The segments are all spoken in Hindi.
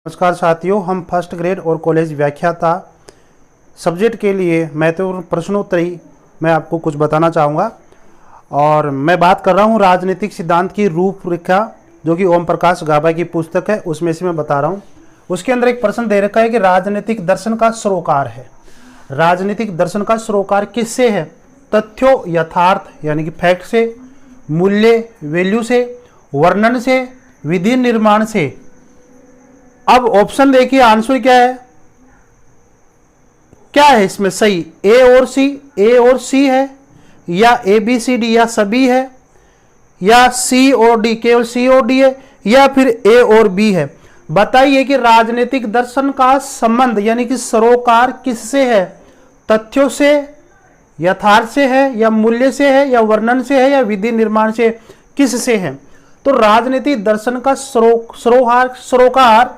नमस्कार साथियों, हम फर्स्ट ग्रेड और कॉलेज व्याख्याता सब्जेक्ट के लिए महत्वपूर्ण प्रश्नोत्तरी मैं आपको कुछ बताना चाहूँगा। और मैं बात कर रहा हूँ राजनीतिक सिद्धांत की रूपरेखा, जो कि ओम प्रकाश गाबा की पुस्तक है, उसमें से मैं बता रहा हूँ। उसके अंदर एक प्रश्न दे रखा है कि राजनीतिक दर्शन का सरोकार है। राजनीतिक दर्शन का सरोकार किससे है? तथ्यों, यथार्थ यानी कि फैक्ट से, मूल्य वैल्यू से, वर्णन से, विधि निर्माण से। अब ऑप्शन देखिए, आंसर क्या है? क्या है इसमें सही? ए और सी, ए और सी है, या ए बी सी डी, या सभी है, या सी और डी, केवल सी और डी है, या फिर ए और बी है? बताइए कि राजनीतिक दर्शन का संबंध यानी कि सरोकार किससे है? तथ्यों से, यथार्थ से है, या मूल्य से है, या वर्णन से है, या विधि निर्माण से? किससे है? तो राजनीतिक दर्शन का सरोकार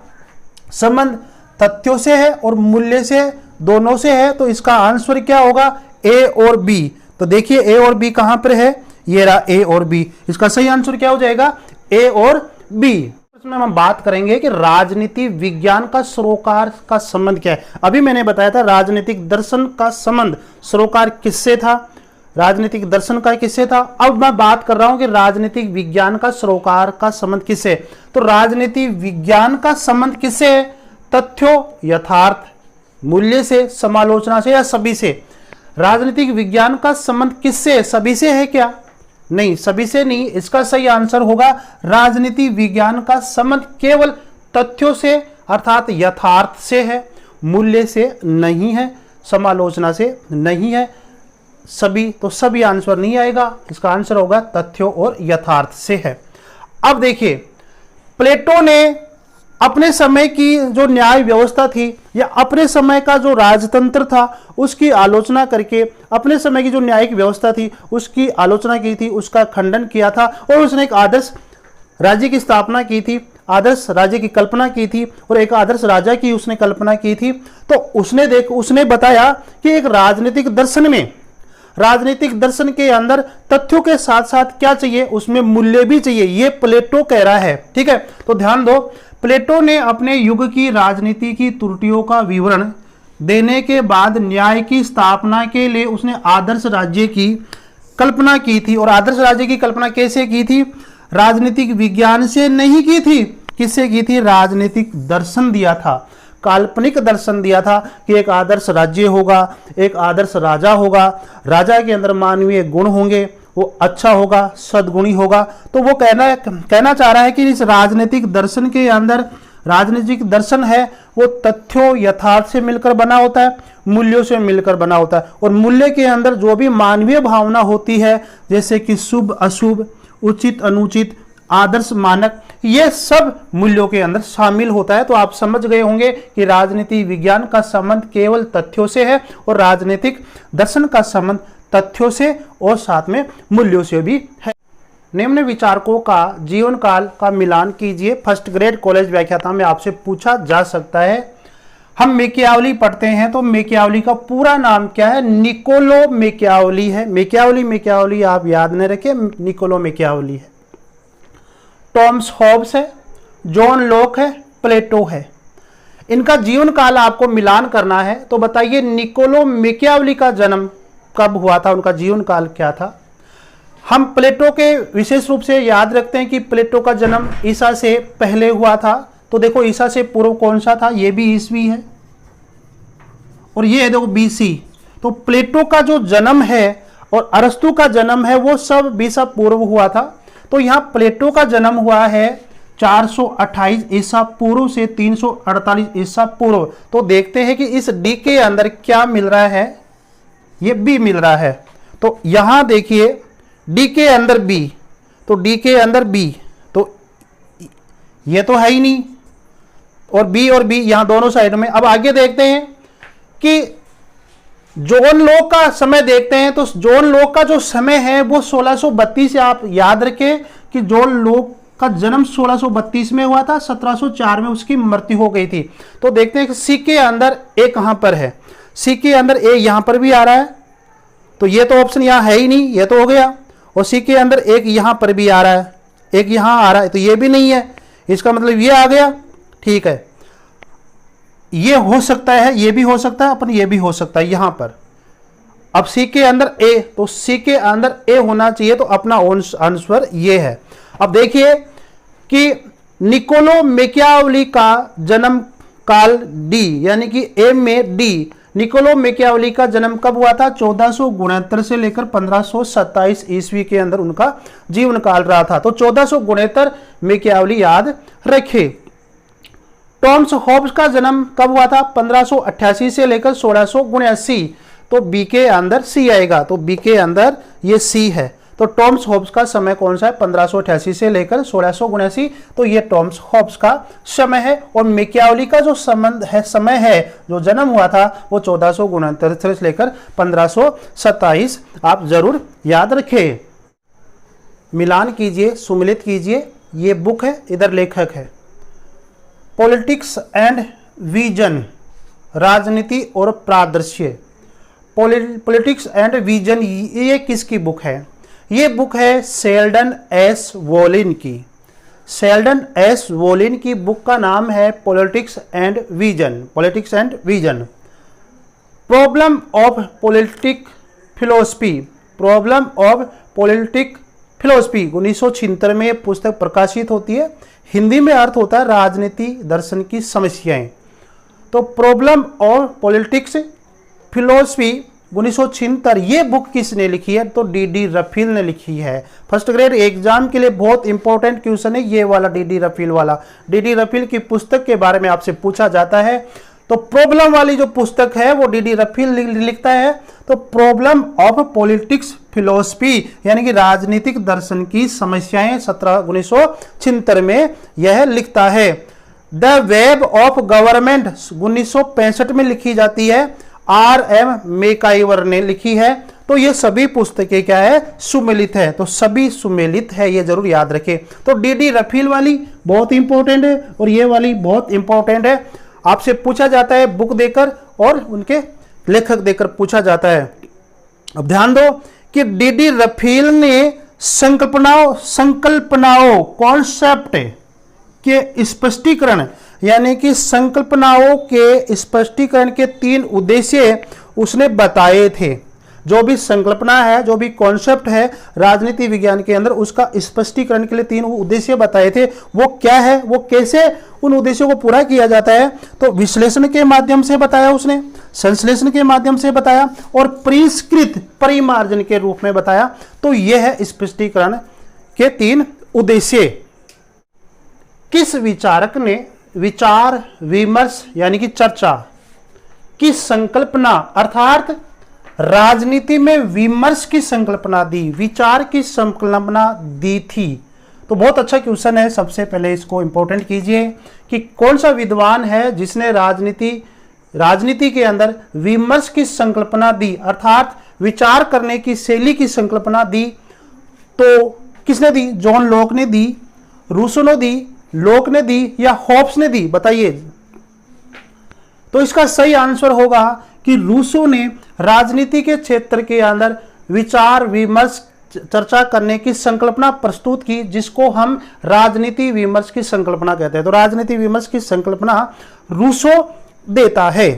संबंध तथ्यों से है और मूल्य से, दोनों से है। तो इसका आंसर क्या होगा? ए और बी। तो देखिए ए और बी कहां पर है? ये रहा ए और बी। इसका सही आंसर क्या हो जाएगा? ए और बी। इसमें हम बात करेंगे कि राजनीति विज्ञान का सरोकार का संबंध क्या है। अभी मैंने बताया था राजनीतिक दर्शन का संबंध सरोकार किससे था, राजनीतिक दर्शन का किससे था। अब मैं बात कर रहा हूं कि राजनीतिक विज्ञान का सरोकार का संबंध किससे। तो राजनीति विज्ञान का संबंध किससे है? तथ्यों, यथार्थ, मूल्य से, समालोचना से, या सभी से? राजनीतिक विज्ञान का संबंध किससे है? सभी से है क्या? नहीं, सभी से नहीं। इसका सही आंसर होगा राजनीति विज्ञान का संबंध केवल तथ्यों से अर्थात यथार्थ से है, मूल्य से नहीं है, समालोचना से नहीं है। सभी, तो सभी आंसर नहीं आएगा। इसका आंसर होगा तथ्यों और यथार्थ से है। अब देखिए, प्लेटो ने अपने समय की जो न्याय व्यवस्था थी या अपने समय का जो राजतंत्र था उसकी आलोचना करके, अपने समय की जो न्यायिक व्यवस्था थी उसकी आलोचना की थी, उसका खंडन किया था, और उसने एक आदर्श राज्य की स्थापना की थी, आदर्श राज्य की कल्पना की थी, और एक आदर्श राजा की उसने कल्पना की थी। तो उसने बताया कि एक राजनीतिक दर्शन में, राजनीतिक दर्शन के अंदर तथ्यों के साथ साथ क्या चाहिए? उसमें मूल्य भी चाहिए। ये प्लेटो कह रहा है। ठीक है, तो ध्यान दो, प्लेटो ने अपने युग की राजनीति की त्रुटियों का विवरण देने के बाद न्याय की स्थापना के लिए उसने आदर्श राज्य की कल्पना की थी। और आदर्श राज्य की कल्पना कैसे की थी? राजनीतिक विज्ञान से नहीं की थी। किससे की थी? राजनीतिक दर्शन दिया था, काल्पनिक दर्शन दिया था कि एक आदर्श राज्य होगा, एक आदर्श राजा होगा, राजा के अंदर मानवीय गुण होंगे, वो अच्छा होगा, सद्गुणी होगा। तो वो कहना चाह रहा है कि इस राजनीतिक दर्शन के अंदर, राजनीतिक दर्शन है वो तथ्यों, यथार्थ से मिलकर बना होता है, मूल्यों से मिलकर बना होता है। और मूल्य के अंदर जो भी मानवीय भावना होती है, जैसे कि शुभ अशुभ, उचित अनुचित, आदर्श मानक, ये सब मूल्यों के अंदर शामिल होता है। तो आप समझ गए होंगे कि राजनीति विज्ञान का संबंध केवल तथ्यों से है और राजनीतिक दर्शन का संबंध तथ्यों से और साथ में मूल्यों से भी है। निम्न विचारकों का जीवन काल का मिलान कीजिए। फर्स्ट ग्रेड कॉलेज व्याख्याता में आपसे पूछा जा सकता है। हम मैकियावली पढ़ते हैं, तो मैकियावली का पूरा नाम क्या है? निकोलो मैकियावली है। मैकियावली आप याद नहीं रखिए, निकोलो मैकियावली है। टॉमस हॉब्स है, जॉन लॉक है, प्लेटो है। इनका जीवन काल आपको मिलान करना है। तो बताइए निकोलो मैकियावली का जन्म कब हुआ था, उनका जीवन काल क्या था? हम प्लेटो के विशेष रूप से याद रखते हैं कि प्लेटो का जन्म ईसा से पहले हुआ था। तो देखो ईसा से पूर्व कौन सा था? ये भी ईसवी है, और ये है देखो बीसी। तो प्लेटो का जो जन्म है और अरस्तु का जन्म है वो सब बीसा पूर्व हुआ था। तो यहाँ प्लेटो का जन्म हुआ है 428 ईसा पूर्व से 348 ईसा पूर्व। तो देखते हैं कि इस डी के अंदर क्या मिल रहा है? ये बी मिल रहा है। तो यहां देखिए डी के अंदर बी, तो डी के अंदर बी, तो ये तो है ही नहीं, और बी यहां दोनों साइड में। अब आगे देखते हैं कि जॉन लॉक का समय देखते हैं। तो जॉन लॉक का जो समय है वो 1632 से, आप याद रखें कि जॉन लॉक का जन्म 1632 में हुआ था, 1704 में उसकी मृत्यु हो गई थी। तो देखते हैं कि सी के अंदर ए कहां पर है? सी के अंदर ए यहां पर भी आ रहा है, तो ये तो ऑप्शन यहां है ही नहीं, ये तो हो गया। और सी के अंदर एक यहां पर भी आ रहा है, एक यहां आ रहा है, तो ये भी नहीं है। इसका मतलब ये आ गया। ठीक है, ये हो सकता है, ये भी हो सकता है, अपन ये भी हो सकता है यहां पर। अब सी के अंदर ए, तो सी के अंदर ए होना चाहिए, तो अपना आंसर ये है। अब देखिए कि निकोलो मैकियावेली का जन्म काल डी, यानी कि ए में डी, निकोलो मैकियावेली का जन्म कब हुआ था? 1469 से लेकर 1527 ईस्वी के अंदर उनका जीवन काल रहा था। तो 1469 मैकियावेली याद रखे। टॉमस हॉब्स का जन्म कब हुआ था? 1588 से लेकर 1679। तो बी के अंदर सी आएगा, तो बी के अंदर ये सी है। तो टॉमस हॉब्स का समय कौन सा है? 1588 से लेकर 1679। तो ये टॉमस हॉब्स का समय है। और मैकियावेली का जो संबंध है, समय है, जो जन्म हुआ था, वो 1469 से लेकर 1527। आप जरूर याद रखें। मिलान कीजिए, सुमिलित कीजिए। ये बुक है, इधर लेखक है। पॉलिटिक्स एंड विजन, राजनीति और प्रादर्श्य। पॉलिटिक्स एंड विजन, ये किसकी बुक है? ये बुक है शेल्डन एस वॉलिन की। शेल्डन एस वॉलिन की बुक का नाम है politics and vision. Politics and vision. Problem of politic philosophy, problem of politic philosophy 1976 में पुस्तक प्रकाशित होती है। हिंदी में अर्थ होता है राजनीति दर्शन की समस्याएं। तो प्रॉब्लम ऑफ पॉलिटिक्स फिलोसफी 1976, ये बुक किसने लिखी है? तो डी रफील ने लिखी है। फर्स्ट ग्रेड एग्जाम के लिए बहुत इंपॉर्टेंट क्वेश्चन है ये वाला, डी रफील वाला। डी रफील की पुस्तक के बारे में आपसे पूछा जाता है। तो प्रॉब्लम वाली जो पुस्तक है वो डी रफील लिखता है। तो प्रॉब्लम ऑफ पॉलिटिक्स फिलोसफी, यानी कि राजनीतिक दर्शन की समस्याएं 1976 में यह लिखता है। द वेब ऑफ गवर्नमेंट 1965 में लिखी जाती है, R.M. मैकाइवर ने लिखी है। तो ये सभी पुस्तकें क्या है? सुमेलित है। तो सभी सुमेलित है, ये जरूर याद रखें। तो डी रफील वाली बहुत इंपॉर्टेंट है और ये वाली बहुत इंपॉर्टेंट है। आपसे पूछा जाता है बुक देकर और उनके लेखक देकर पूछा जाता है। अब ध्यान दो कि डी रफील ने संकल्पनाओं कॉन्सेप्ट के स्पष्टीकरण, यानी कि संकल्पनाओं के स्पष्टीकरण के 3 उद्देश्य उसने बताए थे। जो भी संकल्पना है, जो भी कॉन्सेप्ट है राजनीति विज्ञान के अंदर, उसका स्पष्टीकरण के लिए 3 उद्देश्य बताए थे। वो क्या है, वो कैसे उन उद्देश्यों को पूरा किया जाता है? तो विश्लेषण के माध्यम से बताया उसने, संश्लेषण के माध्यम से बताया और परिष्कृत परिमार्जन के रूप में बताया। तो यह है स्पष्टीकरण के 3 उद्देश्य। किस विचारक ने विचार विमर्श यानी कि चर्चा की संकल्पना, अर्थात राजनीति में विमर्श की संकल्पना दी, विचार की संकल्पना दी थी? तो बहुत अच्छा क्वेश्चन है। सबसे पहले इसको इंपॉर्टेंट कीजिए कि कौन सा विद्वान है जिसने राजनीति के अंदर विमर्श की संकल्पना दी, अर्थात विचार करने की शैली की संकल्पना दी? तो किसने दी? जॉन लॉक ने दी, रूसो ने दी, लोक ने दी या हॉब्स ने दी? बताइए। तो इसका सही आंसर होगा कि रूसो ने राजनीति के क्षेत्र के अंदर विचार विमर्श चर्चा करने की संकल्पना प्रस्तुत की, जिसको हम राजनीति विमर्श की संकल्पना कहते हैं। तो राजनीति विमर्श की संकल्पना रूसो देता है।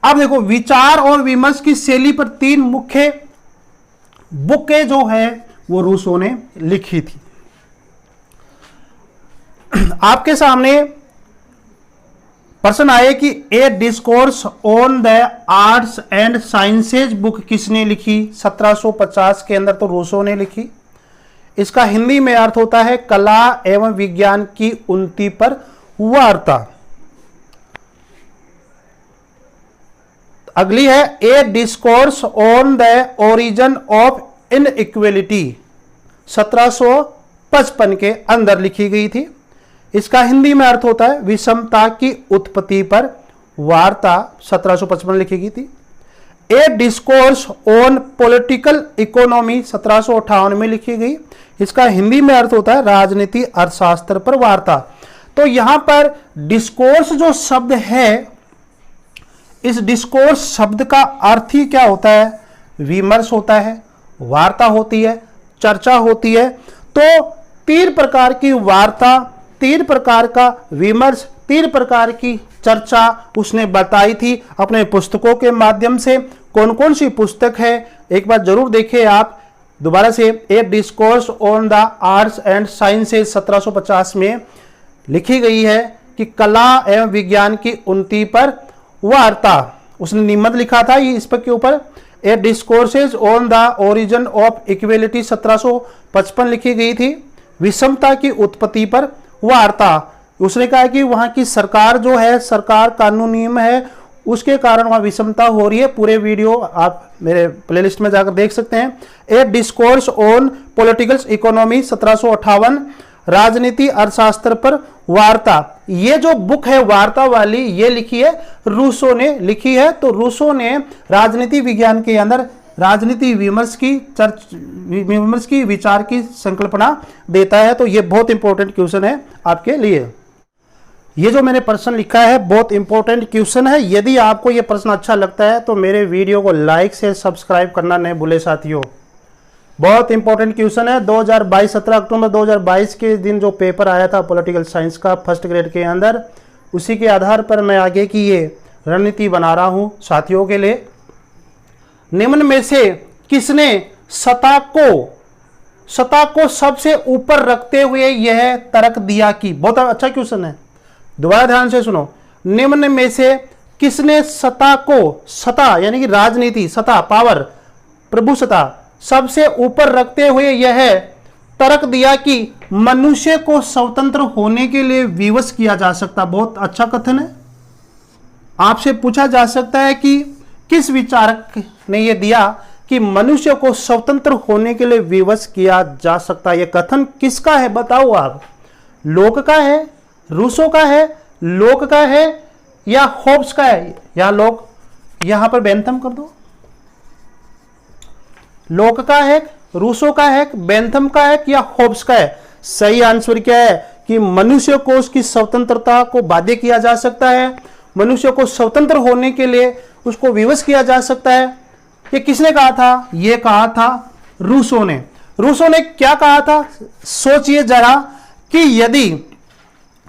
अब देखो, विचार और विमर्श की शैली पर 3 मुख्य बुकें जो है वो रूसो ने लिखी थी। आपके सामने प्रश्न आए कि a discourse on the arts and sciences book किसने लिखी? 1750 के अंदर तो रूसो ने लिखी। इसका हिंदी में अर्थ होता है कला एवं विज्ञान की उन्नति पर वार्ता। अगली है a discourse on the origin of inequality, 1755 के अंदर लिखी गई थी। इसका हिंदी में अर्थ होता है विषमता की उत्पत्ति पर वार्ता, 1755 लिखी गई थी। ए डिस्कोर्स ऑन पॉलिटिकल इकोनॉमी 1758 में लिखी गई। इसका हिंदी में अर्थ होता है राजनीति अर्थशास्त्र पर वार्ता। तो यहां पर डिस्कोर्स जो शब्द है, इस डिस्कोर्स शब्द का अर्थ ही क्या होता है? विमर्श होता है, वार्ता होती है, चर्चा होती है। तो 3 प्रकार की वार्ता तीन प्रकार का विमर्श, तीन प्रकार की चर्चा उसने बताई थी अपने पुस्तकों के माध्यम से। कौन कौन सी पुस्तक है एक बार जरूर देखिए आप दोबारा से। A discourse on the arts and sciences 1750 में लिखी गई है कि कला एवं विज्ञान की उन्नति पर वार्ता, उसने निबंध लिखा था ये इस पर के ऊपर। A discourses on the origin of equality 1755 लिखी गई थी। विषमता की उत्पत्ति पर वार्ता, उसने कहा कि वहां की सरकार जो है, सरकार कानूनी नियम है, उसके कारण वहां विषमता हो रही है। पूरे वीडियो आप मेरे प्लेलिस्ट में जाकर देख सकते हैं। ए डिस्कोर्स ऑन पॉलिटिकल इकोनॉमी 1758, राजनीति अर्थशास्त्र पर वार्ता। ये जो बुक है वार्ता वाली, ये लिखी है रूसो ने लिखी है। तो रूसो ने राजनीति विज्ञान के अंदर राजनीति विमर्श की विचार की संकल्पना देता है। तो ये बहुत इंपॉर्टेंट क्वेश्चन है आपके लिए। ये जो मैंने प्रश्न लिखा है बहुत इंपॉर्टेंट क्वेश्चन है। यदि आपको ये प्रश्न अच्छा लगता है तो मेरे वीडियो को लाइक से सब्सक्राइब करना नहीं भूले साथियों। बहुत इंपॉर्टेंट क्वेश्चन है। 2022 17 अक्टूबर 2022 के दिन जो पेपर आया था पॉलिटिकल साइंस का फर्स्ट ग्रेड के अंदर, उसी के आधार पर मैं आगे की ये रणनीति बना रहा हूं साथियों के लिए। निम्न में से किसने सत्ता को सबसे ऊपर रखते हुए यह तर्क दिया कि, बहुत अच्छा क्वेश्चन है, दोबारा ध्यान से सुनो। निम्न में से किसने सत्ता यानी कि राजनीति, सत्ता, पावर, प्रभुसत्ता सबसे ऊपर रखते हुए यह तर्क दिया कि मनुष्य को स्वतंत्र होने के लिए विवश किया जा सकता। बहुत अच्छा कथन है। आपसे पूछा जा सकता है कि किस विचारक ने यह दिया कि मनुष्य को स्वतंत्र होने के लिए विवश किया जा सकता है। यह कथन किसका है बताओ आप। लोक का है, रूसो का है, लोक का है या होब्स का है? या लोक, यहां पर बेंथम कर दो। लोक का है, रूसो का है, बेंथम का है या होब्स का है? सही आंसर क्या है कि मनुष्य को उसकी स्वतंत्रता को बाध्य किया जा सकता है। मनुष्य को स्वतंत्र होने के लिए उसको विवश किया जा सकता है। ये किसने कहा था? ये कहा था रूसो ने। रूसो ने क्या कहा था सोचिए जरा कि यदि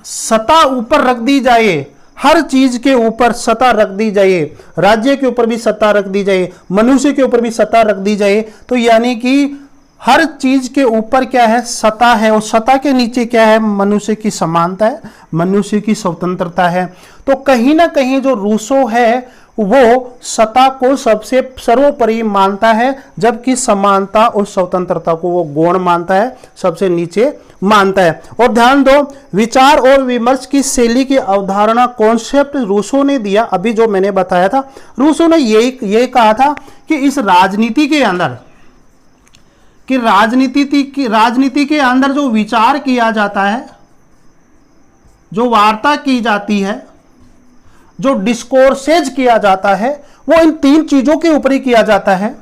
सत्ता ऊपर रख दी जाए, हर चीज के ऊपर सत्ता रख दी जाए, राज्य के ऊपर भी सत्ता रख दी जाए, मनुष्य के ऊपर भी सत्ता रख दी जाए, तो यानी कि हर चीज के ऊपर क्या है? सत्ता है। और सत्ता के नीचे क्या है? मनुष्य की समानता है, मनुष्य की स्वतंत्रता है। तो कहीं ना कहीं जो रूसो है वो सत्ता को सबसे सर्वोपरि मानता है, जबकि समानता और स्वतंत्रता को वो गौण मानता है, सबसे नीचे मानता है। और ध्यान दो, विचार और विमर्श की शैली की अवधारणा कॉन्सेप्ट रूसो ने दिया। अभी जो मैंने बताया था, रूसो ने यही कहा था कि इस राजनीति के अंदर कि राजनीति के अंदर जो विचार किया जाता है, जो वार्ता की जाती है, जो डिस्कोर्सेज किया जाता है, वो इन तीन चीजों के ऊपर ही किया जाता है।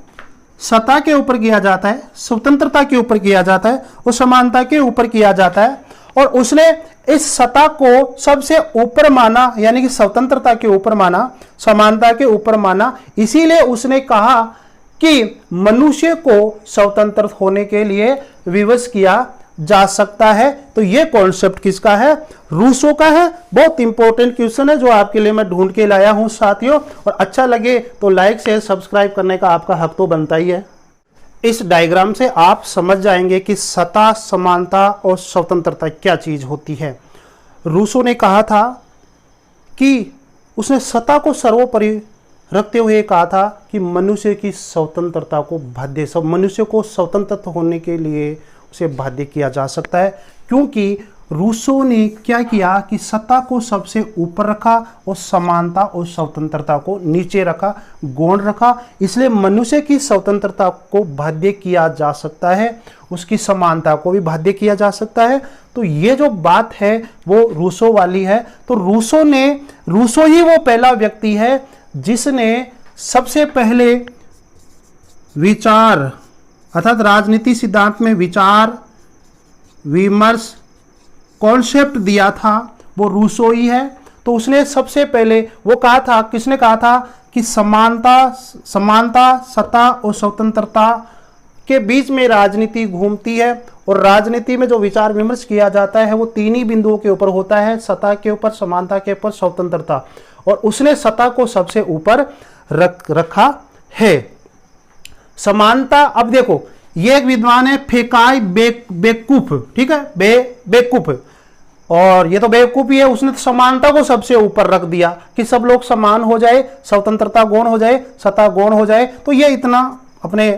सत्ता के ऊपर किया जाता है, स्वतंत्रता के ऊपर किया जाता है और समानता के ऊपर किया जाता है। और उसने इस सत्ता को सबसे ऊपर माना, यानी कि स्वतंत्रता के ऊपर माना, समानता के ऊपर माना। इसीलिए उसने कहा कि मनुष्य को स्वतंत्र होने के लिए विवश किया जा सकता है। तो यह कॉन्सेप्ट किसका है? रूसो का है। बहुत इंपॉर्टेंट क्वेश्चन है जो आपके लिए मैं ढूंढ के लाया हूं साथियों। और अच्छा लगे तो लाइक शेयर सब्सक्राइब करने का आपका हक तो बनता ही है। इस डायग्राम से आप समझ जाएंगे कि सत्ता, समानता और स्वतंत्रता क्या चीज होती है। रूसो ने कहा था कि उसने सत्ता को सर्वोपरि रखते हुए कहा था कि मनुष्य की स्वतंत्रता को बाध्य, सब मनुष्य को स्वतंत्र होने के लिए उसे बाध्य किया जा सकता है। क्योंकि रूसो ने क्या किया कि सत्ता को सबसे ऊपर रखा और समानता और स्वतंत्रता को नीचे रखा, गौण रखा। इसलिए मनुष्य की स्वतंत्रता को बाध्य किया जा सकता है, उसकी समानता को भी बाध्य किया जा सकता है। तो ये जो बात है वो रूसो वाली है। तो रूसो ही वो पहला व्यक्ति है जिसने सबसे पहले विचार अर्थात राजनीति सिद्धांत में विचार विमर्श कॉन्सेप्ट दिया था, वो रूसो ही है। तो उसने सबसे पहले वो कहा था, किसने कहा था कि समानता, सत्ता और स्वतंत्रता के बीच में राजनीति घूमती है और राजनीति में जो विचार विमर्श किया जाता है वो तीन ही बिंदुओं के ऊपर होता है, सत्ता के ऊपर, समानता के ऊपर, स्वतंत्रता। और उसने सत्ता को सबसे ऊपर रखा है। समानता, अब देखो ये एक विद्वान है फेकाई बेवकूफ, ठीक है, बेवकूफ, और ये तो बेवकूफ ही है, उसने तो समानता को सबसे ऊपर रख दिया कि सब लोग समान हो जाए, स्वतंत्रता गौण हो जाए, सत्ता गौण हो जाए। तो ये इतना अपने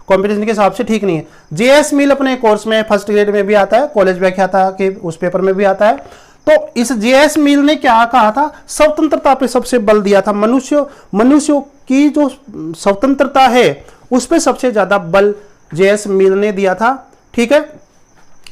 कॉम्पिटिशन के हिसाब से ठीक नहीं है। जेएस मिल अपने कोर्स में फर्स्ट ग्रेड में भी आता है, कॉलेज व्याख्याता के उस पेपर में भी आता है। तो इस जेएस मिल ने क्या कहा था, स्वतंत्रता पे सबसे बल दिया था। मनुष्यों की जो स्वतंत्रता है उस पे सबसे ज्यादा बल जेएस मिल ने दिया था, ठीक है।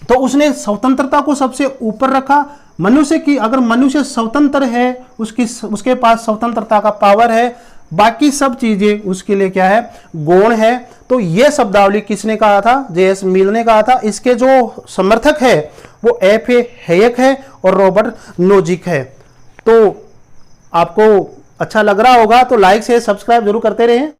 तो उसने स्वतंत्रता को सबसे ऊपर रखा। मनुष्य की, अगर मनुष्य स्वतंत्र है, उसके पास स्वतंत्रता का पावर है, बाकी सब चीजें उसके लिए क्या है, गौण है। तो यह शब्दावली किसने कहा था, जेएस मिल ने कहा था। इसके जो समर्थक है वो एफ.ए. हैयक है और रॉबर्ट नोजिक है। तो आपको अच्छा लग रहा होगा तो लाइक से सब्सक्राइब जरूर करते रहें।